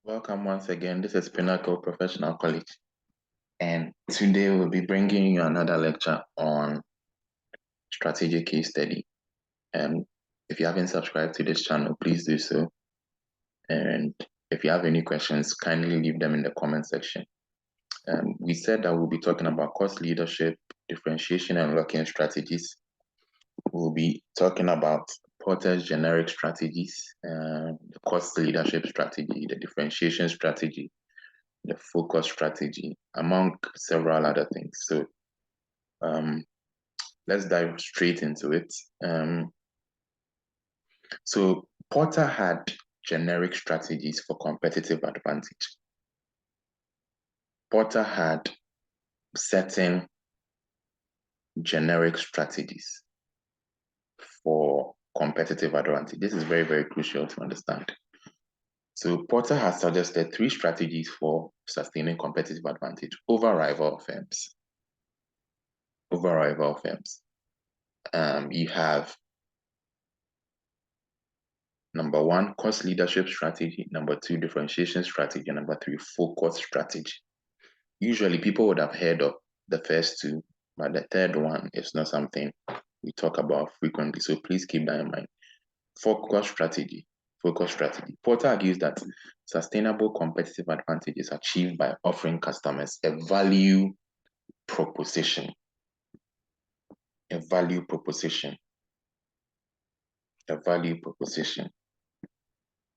Welcome once again. This is Pinnacle Professional College, and today we'll be bringing you another lecture on strategic case study. And if you haven't subscribed to this channel, please do so. And if you have any questions, kindly leave them in the comment section. We said that we'll be talking about cost leadership, differentiation, and locking strategies. We'll be talking about Porter's generic strategies, the cost leadership strategy, the differentiation strategy, the focus strategy, among several other things. So let's dive straight into it. So Porter had generic strategies for competitive advantage. Porter had certain generic strategies for competitive advantage. This is very, very crucial to understand. So Porter has suggested 3 strategies for sustaining competitive advantage over rival firms. You have number 1, cost leadership strategy. Number 2, differentiation strategy. Number 3, focus strategy. Usually people would have heard of the first 2, but the third one is not something we talk about frequently. So please keep that in mind. Focus strategy. Porter argues that sustainable competitive advantage is achieved by offering customers a value proposition.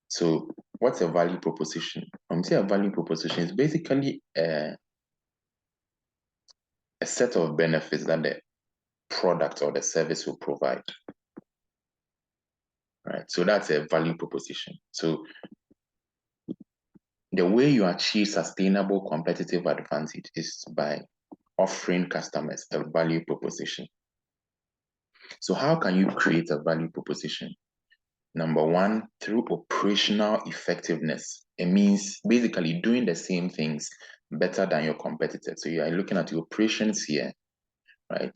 So what's a value proposition? When we say a value proposition, it's basically a set of benefits that the product or the service will provide. Right? So that's a value proposition. So the way you achieve sustainable competitive advantage is by offering customers a value proposition. So how can you create a value proposition? Number 1, through operational effectiveness. It means basically doing the same things better than your competitors. So you are looking at your operations here, right?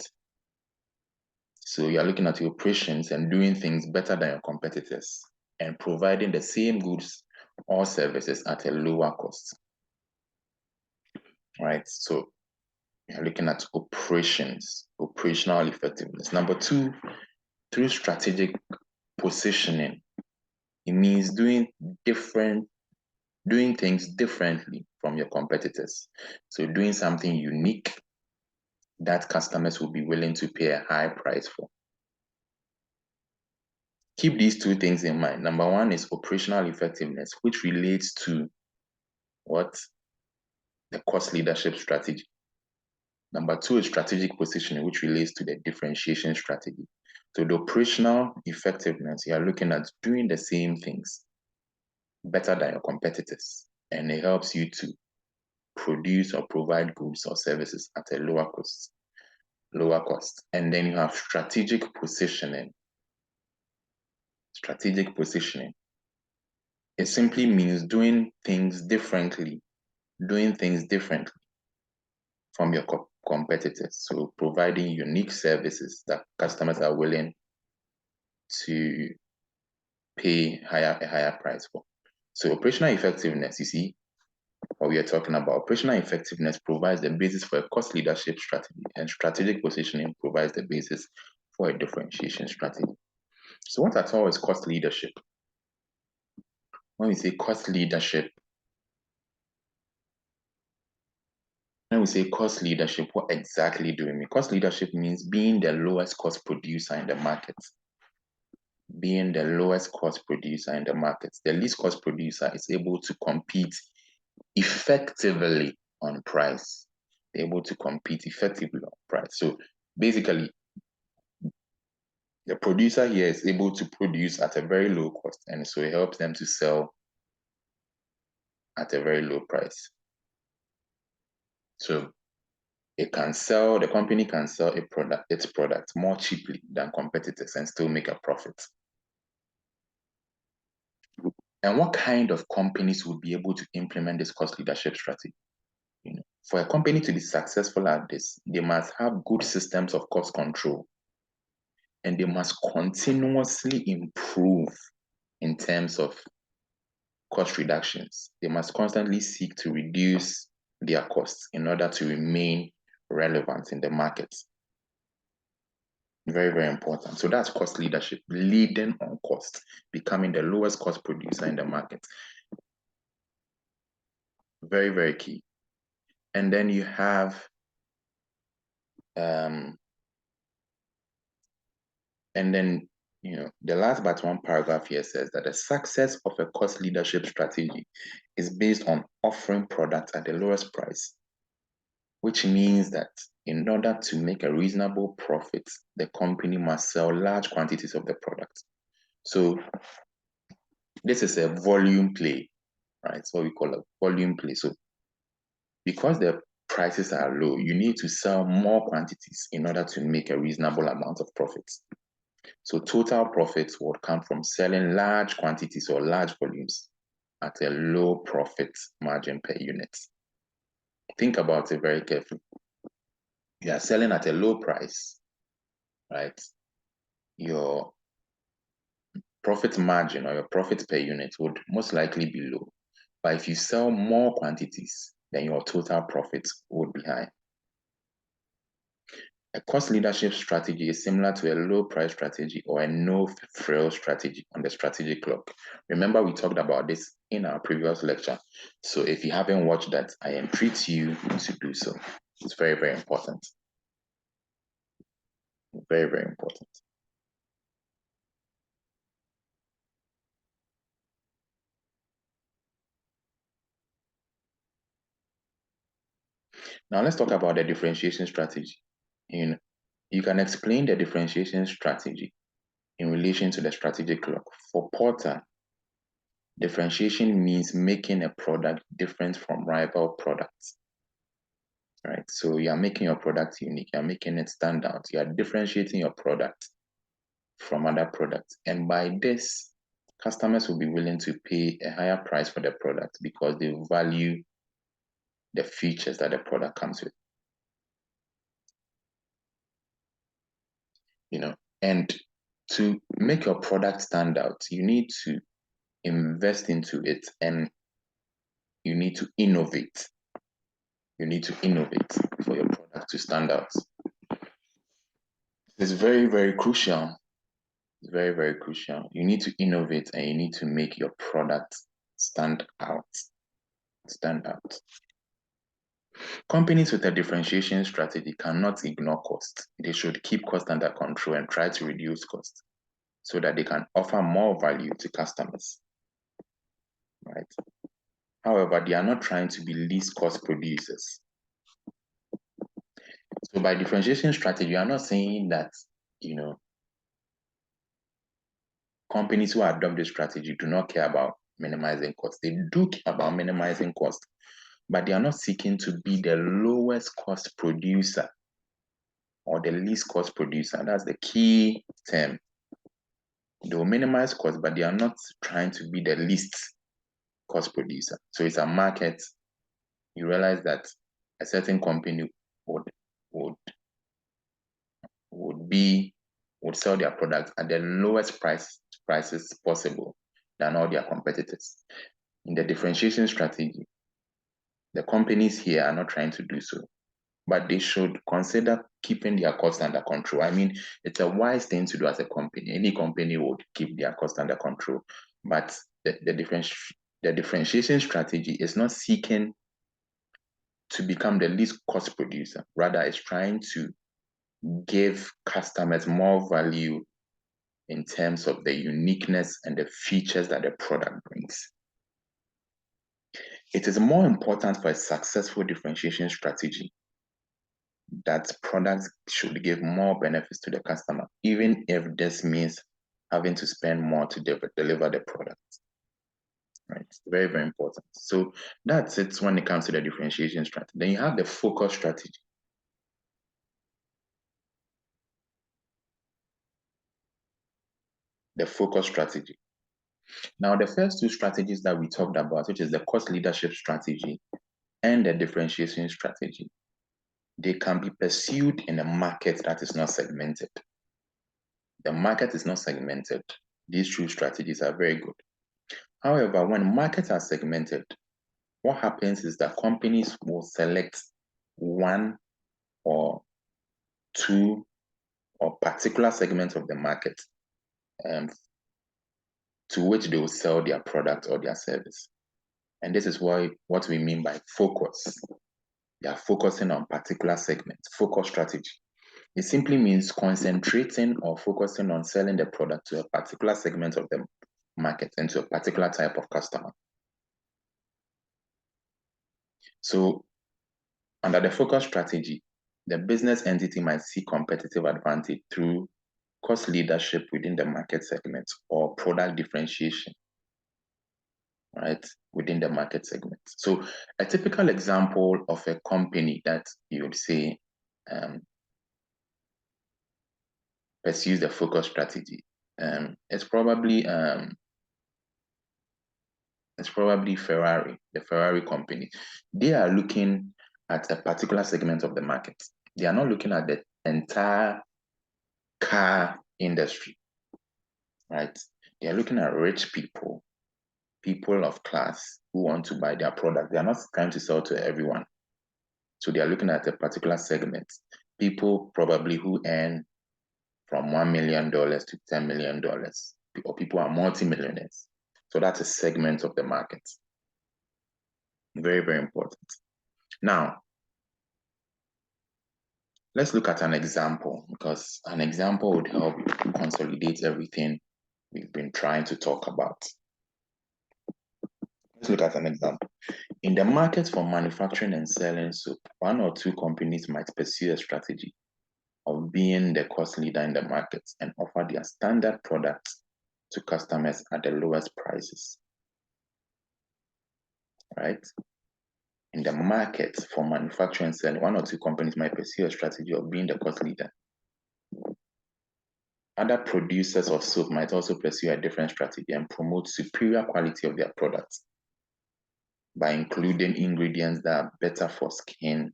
So you are looking at your operations and doing things better than your competitors and providing the same goods or services at a lower cost, right? So you're looking at operational effectiveness. Number 2, through strategic positioning. It means doing things differently from your competitors. So doing something unique that customers will be willing to pay a high price for. Keep these 2 things in mind. Number 1 is operational effectiveness, which relates to what? The cost leadership strategy. Number 2 is strategic positioning, which relates to the differentiation strategy. So the operational effectiveness, you are looking at doing the same things better than your competitors, and it helps you to produce or provide goods or services at a lower cost. And then you have strategic positioning. It simply means doing things differently from your competitors. So providing unique services that customers are willing to pay a higher price for. So operational effectiveness, you see what we are talking about. Operational effectiveness provides the basis for a cost leadership strategy, and strategic positioning provides the basis for a differentiation strategy. So what at all is cost leadership? When we say cost leadership, what exactly do we mean? Cost leadership means being the lowest cost producer in the market. The least cost producer is able to compete effectively on price. So basically, the producer here is able to produce at a very low cost, and so it helps them to sell at a very low price. So the company can sell its product more cheaply than competitors and still make a profit. And what kind of companies would be able to implement this cost leadership strategy? For a company to be successful at this, they must have good systems of cost control, and they must continuously improve in terms of cost reductions. They must constantly seek to reduce their costs in order to remain relevant in the market. Very, very important. So that's cost leadership, leading on cost, becoming the lowest cost producer in the market. Very, very key. And then you have and then, the last but one paragraph here says that the success of a cost leadership strategy is based on offering products at the lowest price, which means that in order to make a reasonable profit, the company must sell large quantities of the product. So this is a volume play, right? It's what we call a volume play. So because the prices are low, you need to sell more quantities in order to make a reasonable amount of profits. So total profits would come from selling large quantities or large volumes at a low profit margin per unit. Think about it very carefully. You are selling at a low price, right? Your profit margin or your profit per unit would most likely be low. But if you sell more quantities, then your total profits would be high. A cost leadership strategy is similar to a low price strategy or a no frill strategy on the strategic clock. Remember, we talked about this in our previous lecture. So if you haven't watched that, I entreat you to do so. It's very, very important. Very, very important. Now let's talk about the differentiation strategy. You can explain the differentiation strategy in relation to the strategic clock. For Porter, differentiation means making a product different from rival products. Right? So you are making your product unique, you are making it stand out, you are differentiating your product from other products. And by this, customers will be willing to pay a higher price for the product because they value the features that the product comes with. And to make your product stand out, you need to invest into it and you need to innovate. You need to innovate for your product to stand out. It's very, very crucial. It's very, very crucial. You need to innovate and you need to make your product stand out. Stand out. Companies with a differentiation strategy cannot ignore cost. They should keep cost under control and try to reduce cost so that they can offer more value to customers. Right? However, they are not trying to be least cost producers. So by differentiation strategy, I'm not saying that, companies who adopt this strategy do not care about minimizing costs. They do care about minimizing costs, but they are not seeking to be the lowest cost producer or the least cost producer. That's the key term. They will minimize costs, but they are not trying to be the least cost producer. So it's a market. You realize that a certain company would sell their products at the lowest prices possible than all their competitors. In the differentiation strategy, the companies here are not trying to do so, but they should consider keeping their costs under control. I mean, it's a wise thing to do as a company. Any company would keep their costs under control, but the differentiation strategy is not seeking to become the least cost producer. Rather, it's trying to give customers more value in terms of the uniqueness and the features that the product brings. It is more important for a successful differentiation strategy that products should give more benefits to the customer, even if this means having to spend more to deliver the product. Right? Very, very important. So that's it when it comes to the differentiation strategy. Then you have the focus strategy. The focus strategy. Now, the first two strategies that we talked about, which is the cost leadership strategy and the differentiation strategy, they can be pursued in a market that is not segmented. The market is not segmented. These two strategies are very good. However, when markets are segmented, what happens is that companies will select one or two or particular segments of the market to which they will sell their product or their service. And this is what we mean by focus. They are focusing on particular segments, focus strategy. It simply means concentrating or focusing on selling the product to a particular segment of the market and to a particular type of customer. So under the focus strategy, the business entity might see competitive advantage through cost leadership within the market segment or product differentiation, right, within the market segment. So a typical example of a company that you would say pursues the focus strategy, it's probably Ferrari, the Ferrari company. They are looking at a particular segment of the market. They are not looking at the entire car industry, right? They are looking at rich people, people of class who want to buy their product. They are not trying to sell to everyone. So they are looking at a particular segment. People probably who earn from $1 million to $10 million, or people are multi-millionaires. So that's a segment of the market. Very, very important. Now, let's look at an example, because an example would help consolidate everything we've been trying to talk about. Let's look at an example. In the market for manufacturing and selling soap, one or two companies might pursue a strategy of being the cost leader in the market and offer their standard products to customers at the lowest prices, right? In the market for manufacturing and selling, one or two companies might pursue a strategy of being the cost leader. Other producers of soap might also pursue a different strategy and promote superior quality of their products by including ingredients that are better for skin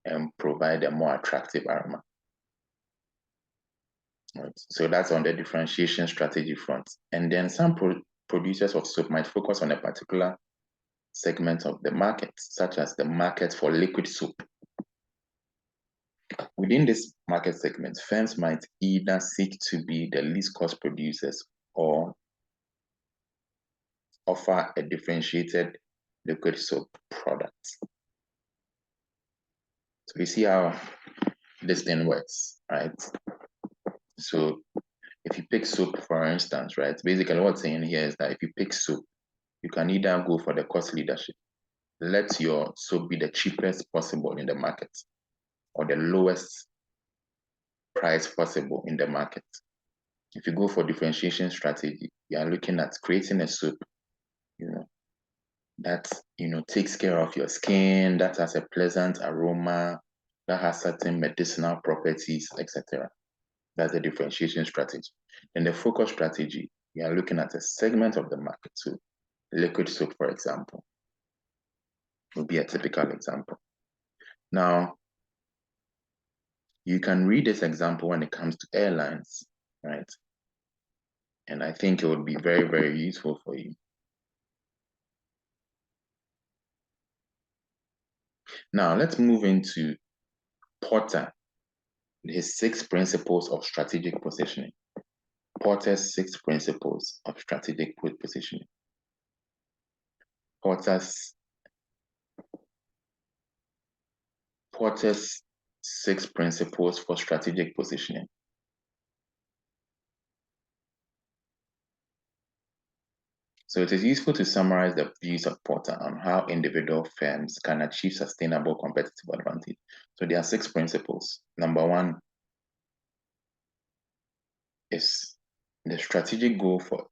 and provide a more attractive aroma. Right. So that's on the differentiation strategy front. And then some producers of soap might focus on a particular segment of the market, such as the market for liquid soap. Within this market segment, firms might either seek to be the least cost producers or offer a differentiated liquid soap product. So you see how this thing works, right? So if you pick soap, for instance, right, basically what's saying here is that if you pick soap, you can either go for the cost leadership, let your soap be the cheapest possible in the market or the lowest price possible in the market. If you go for differentiation strategy, you are looking at creating a soap, that takes care of your skin, that has a pleasant aroma, that has certain medicinal properties, etc. That's the differentiation strategy. In the focus strategy, you are looking at a segment of the market. So liquid soap, for example, would be a typical example. Now, you can read this example when it comes to airlines, right? And I think it would be very, very useful for you. Now, let's move into Porter, his 6 principles of strategic positioning. Porter's 6 principles of strategic positioning. Porter's 6 principles for strategic positioning. So it is useful to summarize the views of Porter on how individual firms can achieve sustainable competitive advantage. So there are 6 principles. Number 1 is the strategic goal for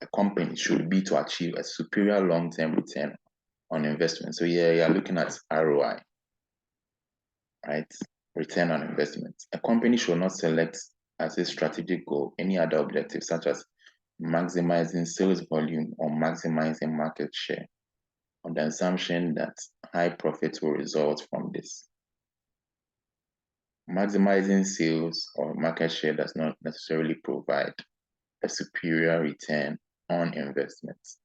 a company should be to achieve a superior long-term return on investment. So here you are looking at ROI, right? Return on investment. A company should not select as a strategic goal any other objective such as maximizing sales volume or maximizing market share on the assumption that high profits will result from this. Maximizing sales or market share does not necessarily provide a superior return on investments.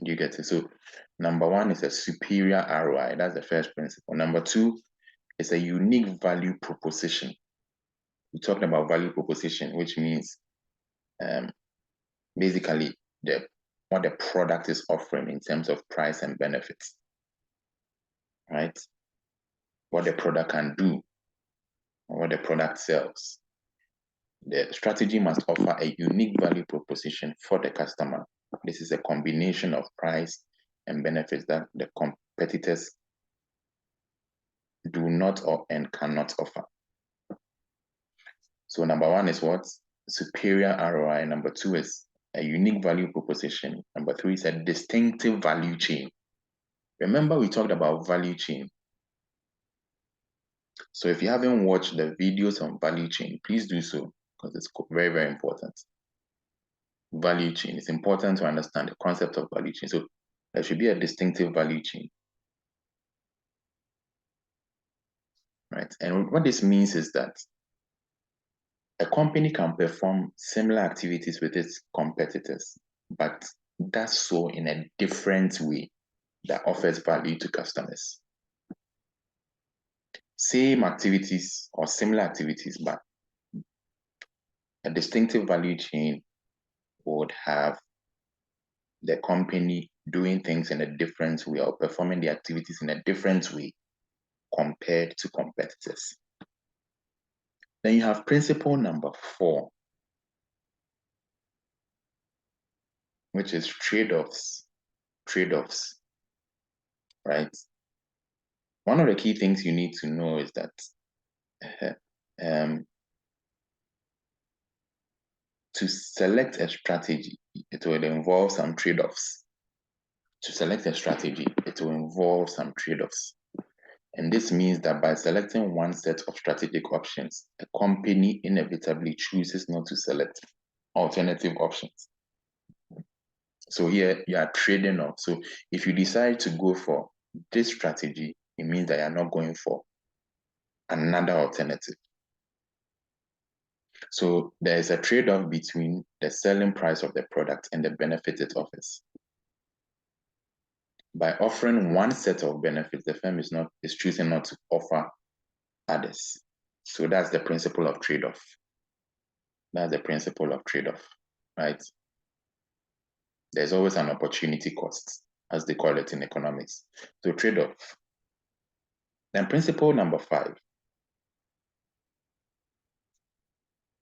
You get it? So number one is a superior ROI. That's the first principle. Number two is a unique value proposition. We're talking about value proposition, which means basically what the product is offering in terms of price and benefits, right? What the product can do, or what the product sells. The strategy must offer a unique value proposition for the customer. This is a combination of price and benefits that the competitors do not and cannot offer. So number one is what? Superior ROI. Number two is a unique value proposition. Number three is a distinctive value chain. Remember, we talked about value chain. So if you haven't watched the videos on value chain, please do so, because it's very, very important. Value chain. It's important to understand the concept of value chain. So there should be a distinctive value chain. Right? And what this means is that a company can perform similar activities with its competitors, but does so in a different way that offers value to customers. Same activities or similar activities, but a distinctive value chain would have the company doing things in a different way or performing the activities in a different way compared to competitors. Then you have principle number 4, which is trade-offs. Trade-offs, right? One of the key things you need to know is that to select a strategy, it will involve some trade-offs. To select a strategy, it will involve some trade-offs. And this means that by selecting one set of strategic options, a company inevitably chooses not to select alternative options. So here you are trading off. So if you decide to go for this strategy, it means that you're not going for another alternative. So there is a trade-off between the selling price of the product and the benefit it offers. By offering one set of benefits, the firm is choosing not to offer others. So that's the principle of trade-off. That's the principle of trade-off, right? There's always an opportunity cost, as they call it in economics. So trade-off. Then principle number 5.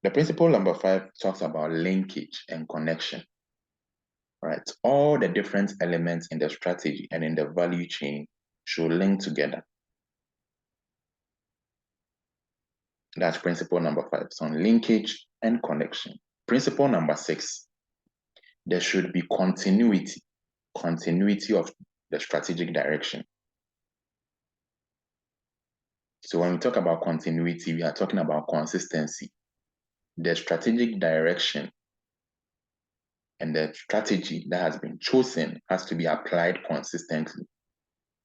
The principle number 5 talks about linkage and connection, right? All the different elements in the strategy and in the value chain should link together. That's principle number 5. So on linkage and connection. Principle number 6, there should be continuity of the strategic direction. So when we talk about continuity, we are talking about consistency. The strategic direction and the strategy that has been chosen has to be applied consistently.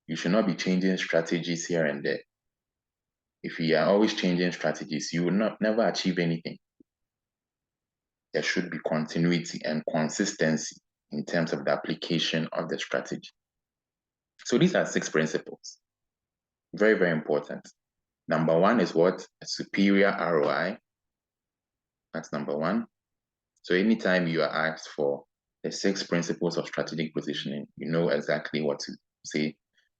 You should not be changing strategies here and there. If you are always changing strategies, you will never achieve anything. There should be continuity and consistency in terms of the application of the strategy. So these are 6 principles. Very, very important. Number 1 is what? A superior ROI. That's number 1. So anytime you are asked for the 6 principles of strategic positioning, you know exactly what to say.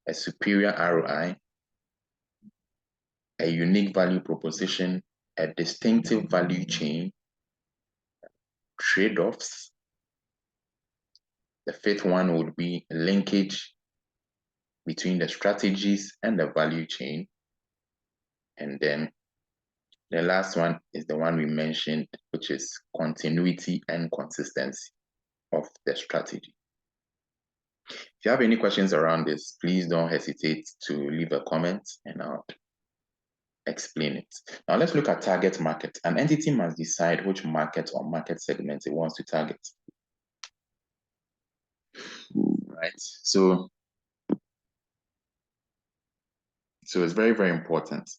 A superior ROI, a unique value proposition, a distinctive value chain, trade-offs. The 5th one would be linkage between the strategies and the value chain. And then the last one is the one we mentioned, which is continuity and consistency of the strategy. If you have any questions around this, please don't hesitate to leave a comment and I'll explain it. Now let's look at target market. An entity must decide which market or market segment it wants to target. Right. So it's very, very important.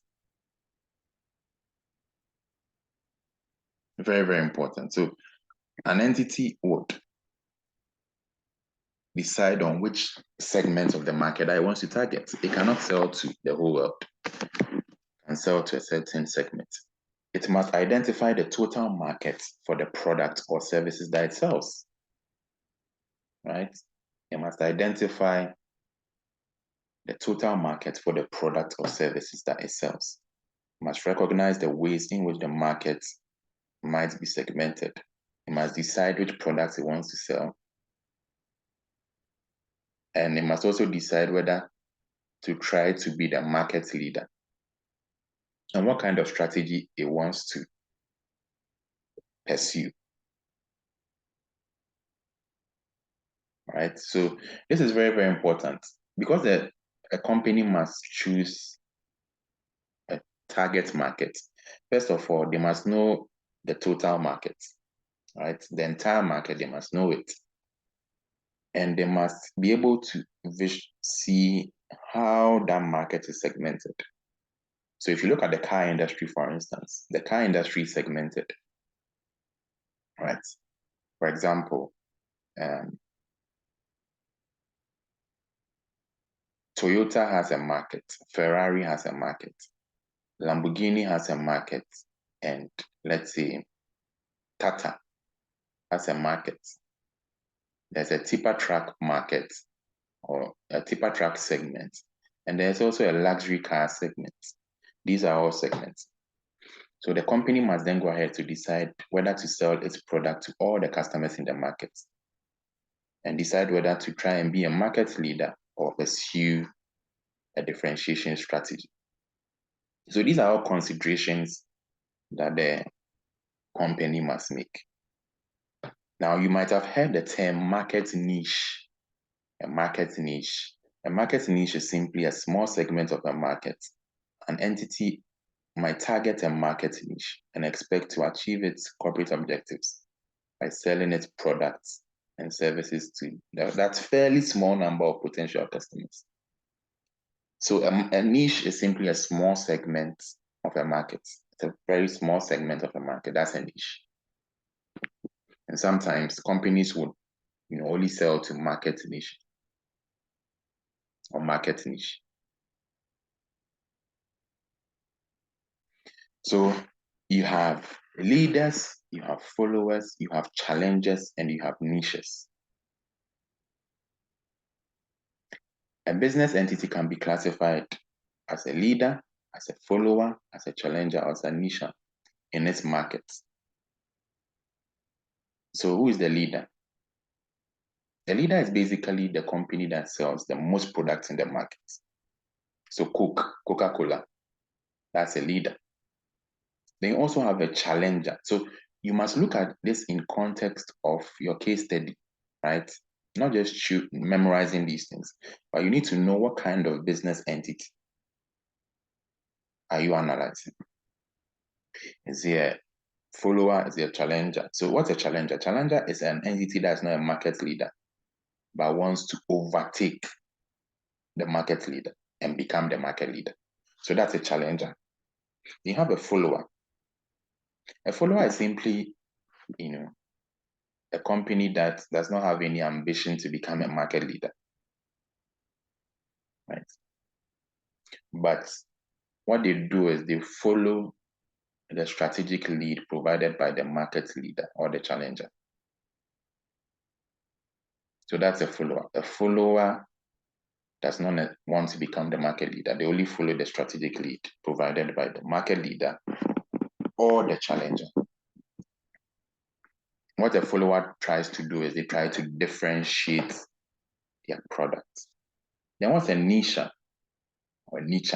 Very, very important. So An entity would decide on which segment of the market that it wants to target. It cannot sell to the whole world and sell to a certain segment. It must identify the total market for the product or services that it sells, right? It must identify the total market for the product or services that it sells. It must recognize the ways in which the market might be segmented. It must decide which products it wants to sell. And it must also decide whether to try to be the market leader and what kind of strategy it wants to pursue. Right? So this is very, very important because a company must choose a target market. First of all, they must know the total market, right? The entire market, they must know it. And they must be able to see how that market is segmented. So if you look at the car industry, for instance, the car industry is segmented, right? For example, Toyota has a market, Ferrari has a market, Lamborghini has a market, and let's say Tata has a market. There's a tipper truck market or a tipper truck segment, and there's also a luxury car segment. These are all segments. So the company must then go ahead to decide whether to sell its product to all the customers in the market and decide whether to try and be a market leader or pursue a differentiation strategy. So these are all considerations that the company must make. Now, you might have heard the term market niche. A market niche. A market niche is simply a small segment of a market. An entity might target a market niche and expect to achieve its corporate objectives by selling its products and services to that fairly small number of potential customers. So a niche is simply a small segment of a market. It's a very small segment of a market. That's a niche. And sometimes companies would only sell to market niche or market niche. So you have leaders, you have followers, you have challengers, and you have niches. A business entity can be classified as a leader, as a follower, as a challenger, or as a niche in its market. So who is the leader? The leader is basically the company that sells the most products in the market. So Coca-Cola, that's a leader. Then you also have a challenger. So you must look at this in context of your case study, right? Not just memorizing these things, but you need to know what kind of business entity are you analyzing. Is he a follower? Is he a challenger? So what's a challenger? Challenger is an entity that's not a market leader, but wants to overtake the market leader and become the market leader. So that's a challenger. You have a follower. A follower is simply, a company that does not have any ambition to become a market leader, right? But what they do is they follow the strategic lead provided by the market leader or the challenger. So that's a follower. A follower does not want to become the market leader. They only follow the strategic lead provided by the market leader or the challenger. What a follower tries to do is they try to differentiate their products. Then what's a niche or niche?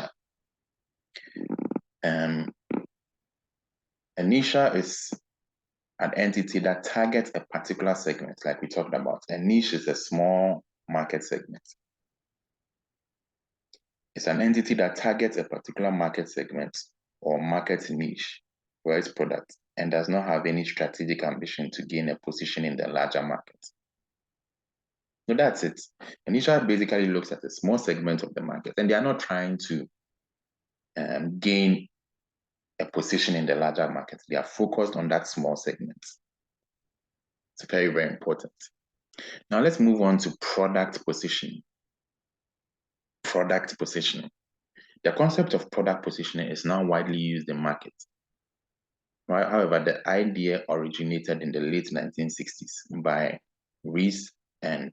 A niche is an entity that targets a particular segment, like we talked about. A niche is a small market segment. It's an entity that targets a particular market segment or market niche for its product and does not have any strategic ambition to gain a position in the larger market. So that's it. A niche basically looks at a small segment of the market, and they are not trying to gain a position in the larger market. They are focused on that small segment. It's very, very important. Now let's move on to product positioning. Product positioning. The concept of product positioning is now widely used in market. Right? However, the idea originated in the late 1960s by Rees and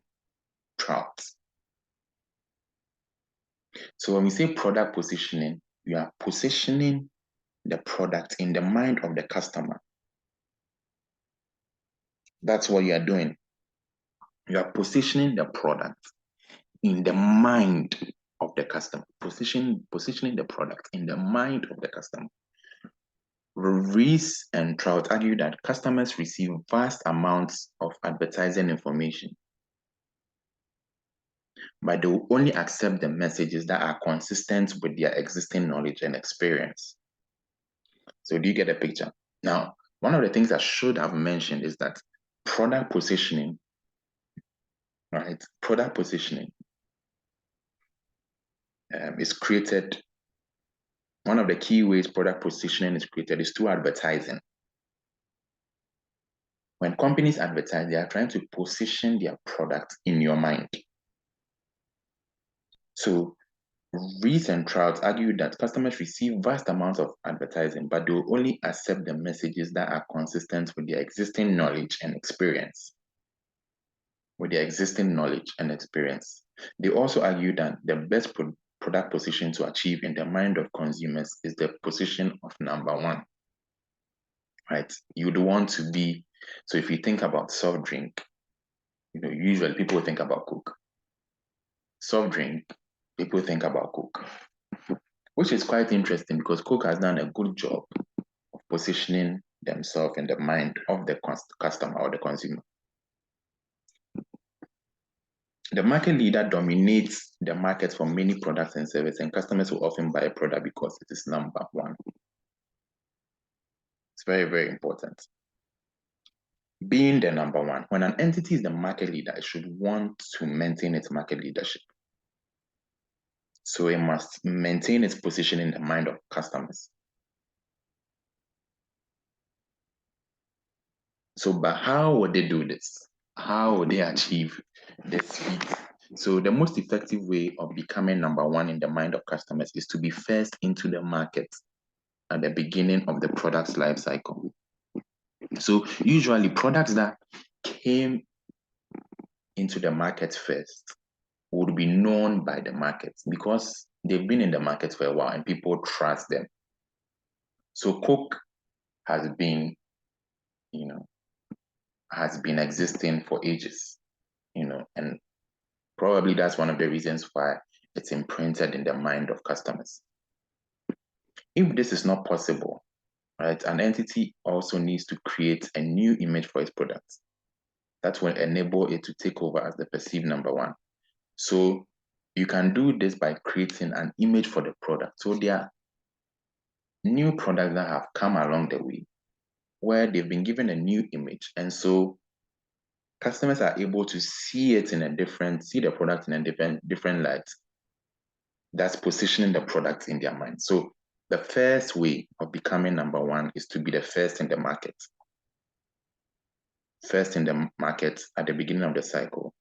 Trout. So when we say product positioning, you are positioning the product in the mind of the customer. That's what you are doing. You are positioning the product in the mind of the customer. Positioning the product in the mind of the customer. Rees and Trout argue that customers receive vast amounts of advertising information, but they will only accept the messages that are consistent with their existing knowledge and experience. So do you get a picture? Now, one of the things I should have mentioned is that product positioning, right? Product positioning is created. One of the key ways product positioning is created is through advertising. When companies advertise, they are trying to position their product in your mind. So Rees and Trout argue that customers receive vast amounts of advertising, but they will only accept the messages that are consistent with their existing knowledge and experience. They also argue that the best product position to achieve in the mind of consumers is the position of number one. Right? You'd want to be, so if you think about soft drink, usually people think about Coke. Soft drink, people think about Coke, which is quite interesting because Coke has done a good job of positioning themselves in the mind of the customer or the consumer. The market leader dominates the market for many products and services, and customers will often buy a product because it is number one. It's very, very important. Being the number one. When an entity is the market leader, it should want to maintain its market leadership. So it must maintain its position in the mind of customers. So, but how would they do this? How would they achieve this feat? So the most effective way of becoming number one in the mind of customers is to be first into the market at the beginning of the product's life cycle. So usually products that came into the market first would be known by the market because they've been in the market for a while and people trust them. So Coke has been, existing for ages, and probably that's one of the reasons why it's imprinted in the mind of customers. If this is not possible, right, an entity also needs to create a new image for its products that will enable it to take over as the perceived number one. So you can do this by creating an image for the product. So there are new products that have come along the way where they've been given a new image. And so customers are able to see it see the product in a different light. That's positioning the product in their mind. So the first way of becoming number one is to be the first in the market. First in the market at the beginning of the cycle,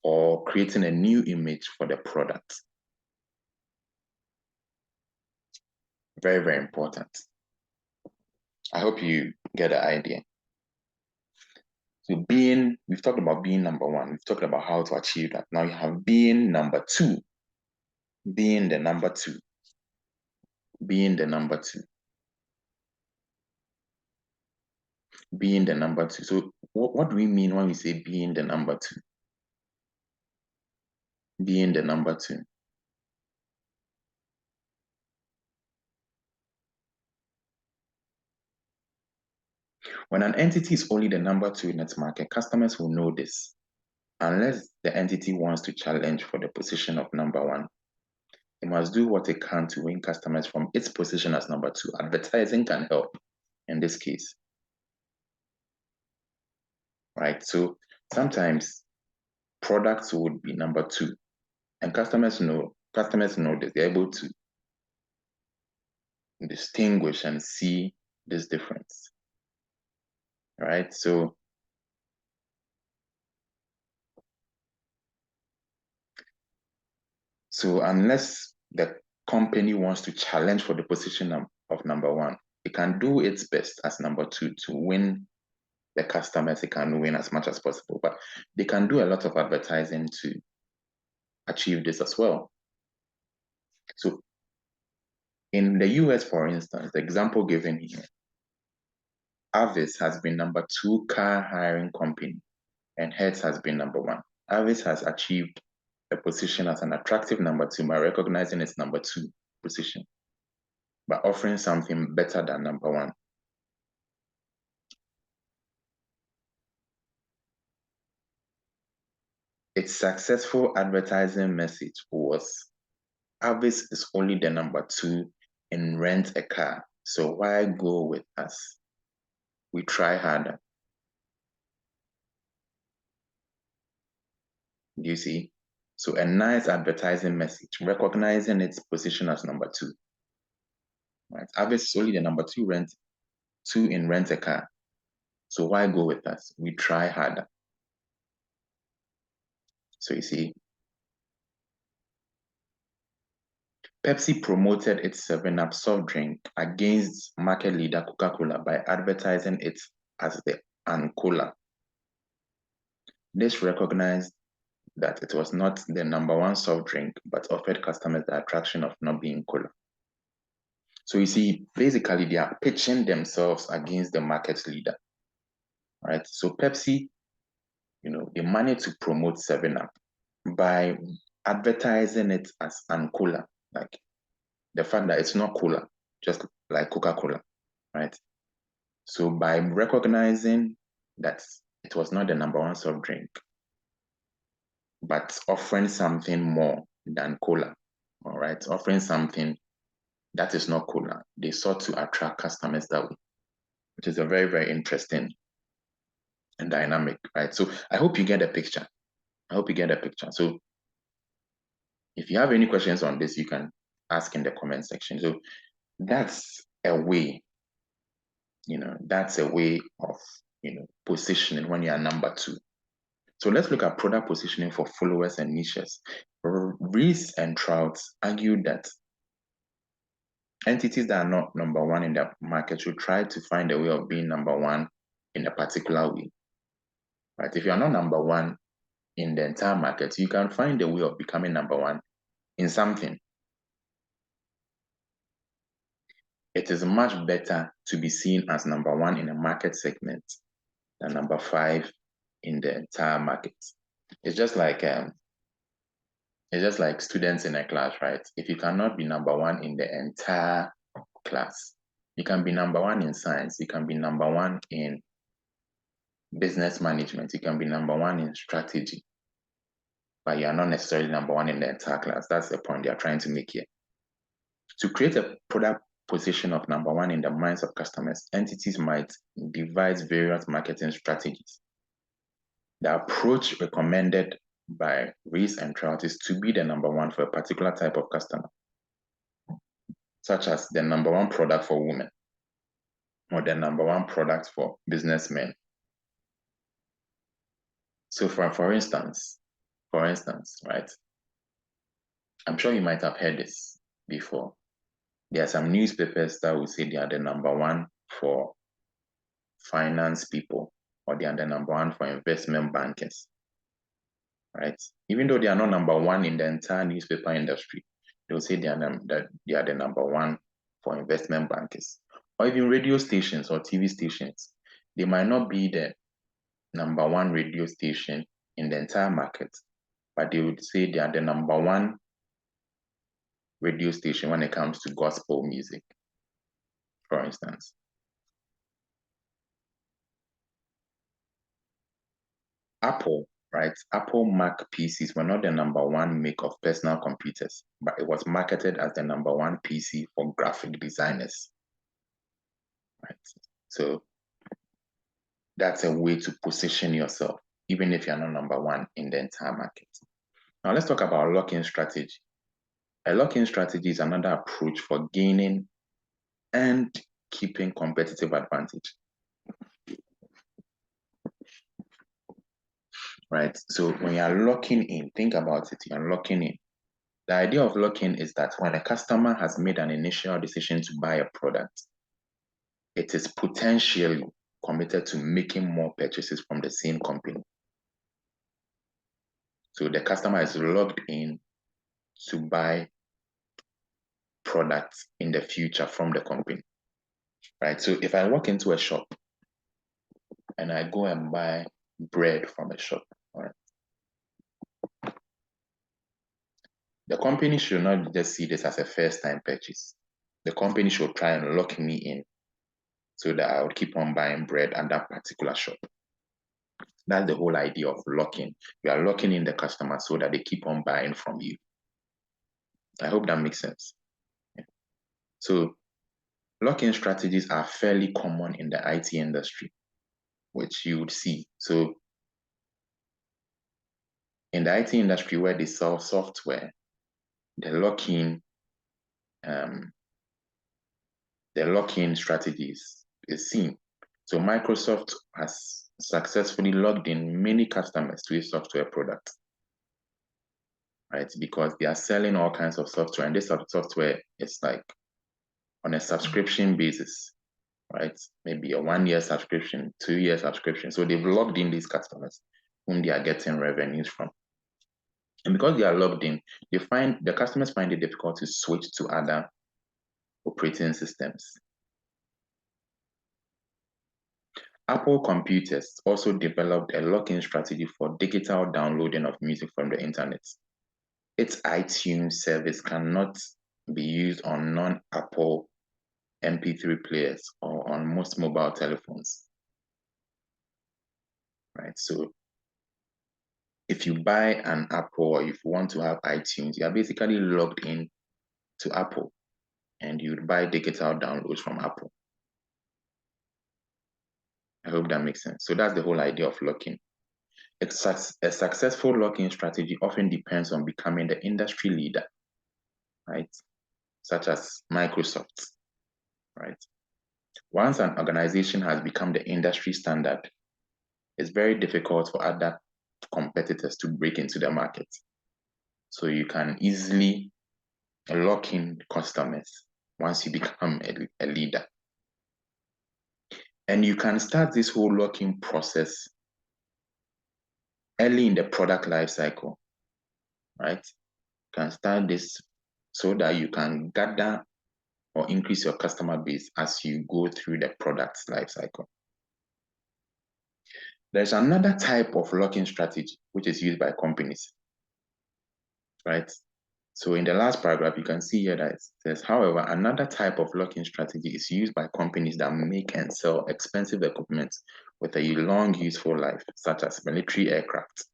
or creating a new image for the product. Very, very important. I hope you get the idea. So we've talked about being number one. We've talked about how to achieve that. Now you have being number two. Being the number two. Being the number two. Being the number two. So what do we mean when we say being the number two? Being the number two. When an entity is only the number two in its market, customers will know this. Unless the entity wants to challenge for the position of number one, it must do what it can to win customers from its position as number two. Advertising can help in this case. Right? So sometimes products would be number two, and customers know this. They're able to distinguish and see this difference. Right? So So unless the company wants to challenge for the position of number one, it can do its best as number two to win the customers. It can win as much as possible, but they can do a lot of advertising to achieve this as well. So in the US, for instance, the example given here, Avis has been number two car hiring company and Hertz has been number one. Avis has achieved a position as an attractive number two by recognizing its number two position, by offering something better than number one. Its successful advertising message was, Avis is only the number two in rent a car, so why go with us? We try harder. Do you see? So a nice advertising message, recognizing its position as number two. Right? Avis is only the number two in rent a car. So why go with us? We try harder. So you see, Pepsi promoted its 7-Up soft drink against market leader Coca-Cola by advertising it as the Cola. This recognized that it was not the number one soft drink, but offered customers the attraction of not being cola. So you see, basically they are pitching themselves against the market leader, right? So Pepsi, they managed to promote 7-Up by advertising it as Cola, like the fact that it's not cola, just like Coca-Cola, right? So by recognizing that it was not the number one soft drink, but offering something more than cola, all right? Offering something that is not cola, they sought to attract customers that way, which is a very, very interesting and dynamic, right? So I hope you get a picture. So if you have any questions on this, you can ask in the comment section. So that's a way, that's a way of, positioning when you are number two. So let's look at product positioning for followers and niches. Rees and Trout argued that entities that are not number one in the market should try to find a way of being number one in a particular way. Right? If you are not number one in the entire market, you can find a way of becoming number one in something. It is much better to be seen as number one in a market segment than number five in the entire market. It's just like students in a class, right? If you cannot be number one in the entire class, you can be number one in science, you can be number one in business management, you can be number one in strategy, but you are not necessarily number one in the entire class. That's the point they are trying to make here. To create a product position of number one in the minds of customers, entities might devise various marketing strategies. The approach recommended by Rees and Trout is to be the number one for a particular type of customer, such as the number one product for women or the number one product for businessmen. So for instance, right? I'm sure you might have heard this before. There are some newspapers that will say they are the number one for finance people, or they are the number one for investment bankers, right? Even though they are not number one in the entire newspaper industry, they'll say that they are the number one for investment bankers. Or even radio stations or TV stations, they might not be the number one radio station in the entire market, but they would say they are the number one radio station when it comes to gospel music, for instance. Apple, right? Apple Mac PCs were not the number one make of personal computers, but it was marketed as the number one PC for graphic designers, right? So that's a way to position yourself, even if you're not number one in the entire market. Now let's talk about lock-in strategy. A lock-in strategy is another approach for gaining and keeping competitive advantage. Right? So when you're locking in, think about it, you're locking in. The idea of lock-in is that when a customer has made an initial decision to buy a product, it is potentially committed to making more purchases from the same company. So the customer is logged in to buy products in the future from the company, right? So if I walk into a shop and I go and buy bread from a shop, right? The company should not just see this as a first-time purchase. The company should try and lock me in so that I would keep on buying bread at that particular shop. That's the whole idea of locking. You are locking in the customer so that they keep on buying from you. I hope that makes sense. Yeah. So lock-in strategies are fairly common in the IT industry, which you would see. So in the IT industry where they sell software, the lock-in strategies is seen. So Microsoft has successfully logged in many customers to a software product, right? Because they are selling all kinds of software, and this software is like on a subscription basis, right? Maybe a 1-year subscription, 2-year subscription. So they've logged in these customers whom they are getting revenues from. And because they are logged in, the customers find it difficult to switch to other operating systems. Apple computers also developed a lock-in strategy for digital downloading of music from the internet. Its iTunes service cannot be used on non-Apple MP3 players or on most mobile telephones, right? So if you buy an Apple or if you want to have iTunes, you are basically logged in to Apple and you'd buy digital downloads from Apple. I hope that makes sense. So that's the whole idea of lock-in. A successful lock-in strategy often depends on becoming the industry leader, right? Such as Microsoft, right? Once an organization has become the industry standard, it's very difficult for other competitors to break into the market. So you can easily lock in customers once you become a leader. And you can start this whole lock-in process early in the product life cycle, right? You can start this so that you can gather or increase your customer base as you go through the product's life cycle. There's another type of lock-in strategy which is used by companies, right? So in the last paragraph, you can see here that it says, however, another type of lock-in strategy is used by companies that make and sell expensive equipment with a long useful life, such as military aircraft.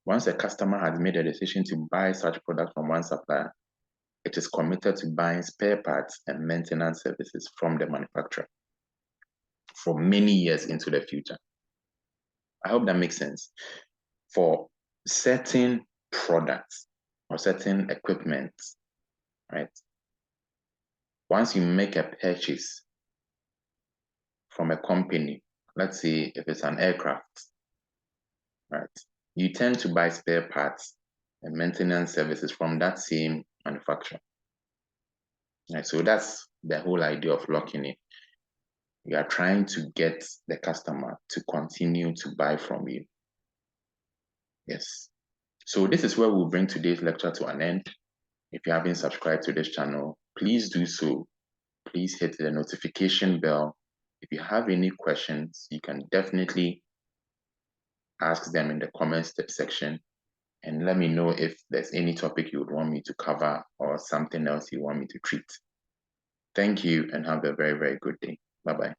Once a customer has made a decision to buy such product from one supplier, it is committed to buying spare parts and maintenance services from the manufacturer for many years into the future. I hope that makes sense. For certain products or certain equipment, right? Once you make a purchase from a company, let's say if it's an aircraft, right? You tend to buy spare parts and maintenance services from that same manufacturer. Right? So that's the whole idea of locking in. You are trying to get the customer to continue to buy from you. Yes. So this is where we'll bring today's lecture to an end. If you haven't subscribed to this channel, please do so. Please hit the notification bell. If you have any questions, you can definitely ask them in the comments section and let me know if there's any topic you would want me to cover or something else you want me to treat. Thank you and have a very, very good day. Bye-bye.